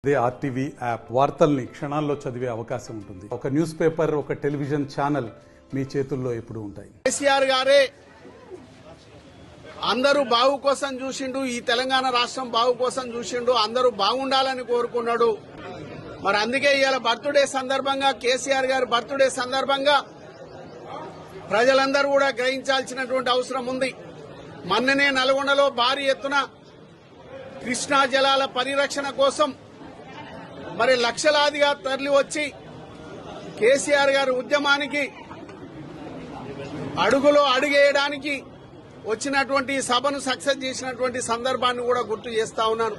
అదే RTV app వార్తల్ని క్షణాల్లో చదివే అవకాశం ఉంటుంది. ఒక న్యూస్ పేపర్, ఒక టెలివిజన్ ఛానల్ మీ చేతుల్లో ఎప్పుడూ ఉంటాయి. కేసీఆర్ గారే అందరూ బాగు కోసం చూసిండు, ఈ తెలంగాణ రాష్ట్రం బాగు కోసం చూసిండు, అందరూ బాగుండాలని కోరుకున్నాడు. మరి అందుకే ఇవాళ బర్త్డే సందర్భంగా, కేసీఆర్ గారి బర్త్డే సందర్భంగా ప్రజలందరూ కూడా గ్రహించాల్సినటువంటి అవసరం ఉంది. మొన్ననే నల్గొండలో భారీ ఎత్తున కృష్ణా జలాల పరిరక్షణ కోసం మరి లక్షలాదిగా తరలి వచ్చి కేసీఆర్ గారి ఉద్యమానికి అడుగులో అడుగేయడానికి వచ్చినటువంటి సభను సక్సెస్ చేసినటువంటి సందర్భాన్ని కూడా గుర్తు చేస్తా ఉన్నాను.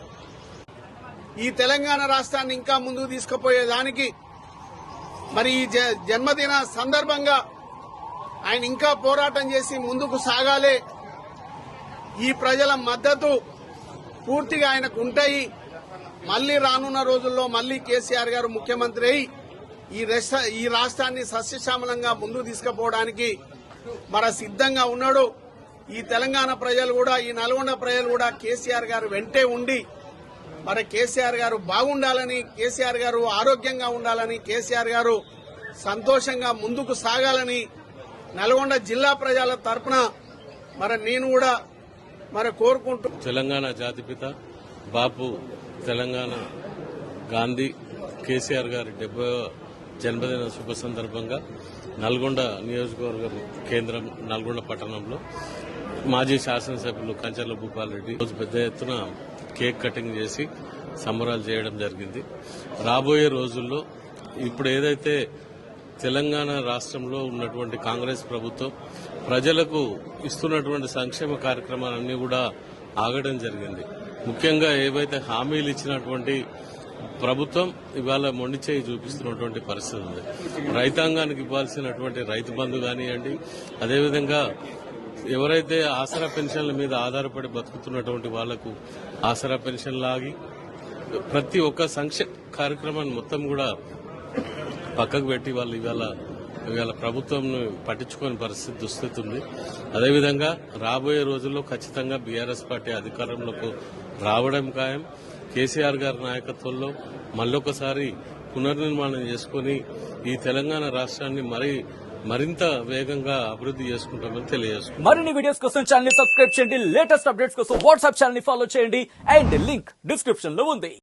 ఈ తెలంగాణ రాష్ట్రాన్ని ఇంకా ముందుకు తీసుకుపోయేదానికి మరి ఈ జన్మదిన సందర్భంగా ఆయన ఇంకా పోరాటం చేసి ముందుకు సాగాలి. ఈ ప్రజల మద్దతు పూర్తిగా ఆయనకు ఉంటాయి. మళ్లీ రానున్న రోజుల్లో మళ్లీ కేసీఆర్ గారు ముఖ్యమంత్రి అయి ఈ రాష్ట్రాన్ని సస్యశ్యామలంగా ముందుకు తీసుకుపోవడానికి మరి సిద్ధంగా ఉన్నాడు. ఈ తెలంగాణ ప్రజలు కూడా, ఈ నల్గొండ ప్రజలు కూడా కేసీఆర్ గారు వెంటే ఉండి మరి కేసీఆర్ గారు బాగుండాలని, కేసీఆర్ గారు ఆరోగ్యంగా ఉండాలని, కేసీఆర్ గారు సంతోషంగా ముందుకు సాగాలని నల్గొండ జిల్లా ప్రజల తరఫున మరి నేను కూడా మరి కోరుకుంటూ, తెలంగాణ జాతిపిత బాపు తెలంగాణ గాంధీ కేసీఆర్ గారి 70వ జన్మదిన శుభ సందర్భంగా నల్గొండ నియోజకవర్గం కేంద్రం నల్గొండ పట్టణంలో మాజీ శాసనసభ్యులు కంచర్ల భూపాల్ రెడ్డి రోజు పెద్ద ఎత్తున కేక్ కటింగ్ చేసి సంబరాలు చేయడం జరిగింది. రాబోయే రోజుల్లో ఇప్పుడు ఏదైతే తెలంగాణ రాష్ట్రంలో ఉన్నటువంటి కాంగ్రెస్ ప్రభుత్వం ప్రజలకు ఇస్తున్నటువంటి సంక్షేమ కార్యక్రమాలన్నీ కూడా ఆగడం జరిగింది. ముఖ్యంగా ఏవైతే హామీలు ఇచ్చినటువంటి ప్రభుత్వం ఇవాళ మొండి చేయి చూపిస్తున్నటువంటి పరిస్థితి ఉంది. రైతాంగానికి ఇవ్వాల్సినటువంటి రైతు బంధు కానివ్వండి, అదేవిధంగా ఎవరైతే ఆసరా పెన్షన్ల మీద ఆధారపడి బతుకుతున్నటువంటి వాళ్లకు ఆసరా పెన్షన్ లాగి ప్రతి ఒక్క సంక్షేమ కార్యక్రమాన్ని మొత్తం కూడా పక్కకు పెట్టి వాళ్ళు ఇవాళ ప్రభుత్వం పట్టించుకోని పరిస్థితి దుస్థితి ఉంది. అదేవిధంగా రాబోయే రోజుల్లో ఖచ్చితంగా బీఆర్ఎస్ పార్టీ అధికారంలోకి రావడం ఖాయం. కేసీఆర్ గారి నాయకత్వంలో మళ్ళొకసారి పునర్నిర్మాణం చేసుకుని ఈ తెలంగాణ రాష్ట్రాన్ని మరింత వేగంగా అభివృద్ధి చేసుకుంటామని తెలియజేసుకుంటాం. మరిన్ని వీడియోస్ కోసం ఛానల్ ని సబ్స్క్రైబ్ చేయండి. లేటెస్ట్ అప్డేట్స్ కోసం వాట్సాప్ ఛానల్ ని ఫాలో చేయండి. అండ్ లింక్ డిస్క్రిప్షన్ లో ఉంది.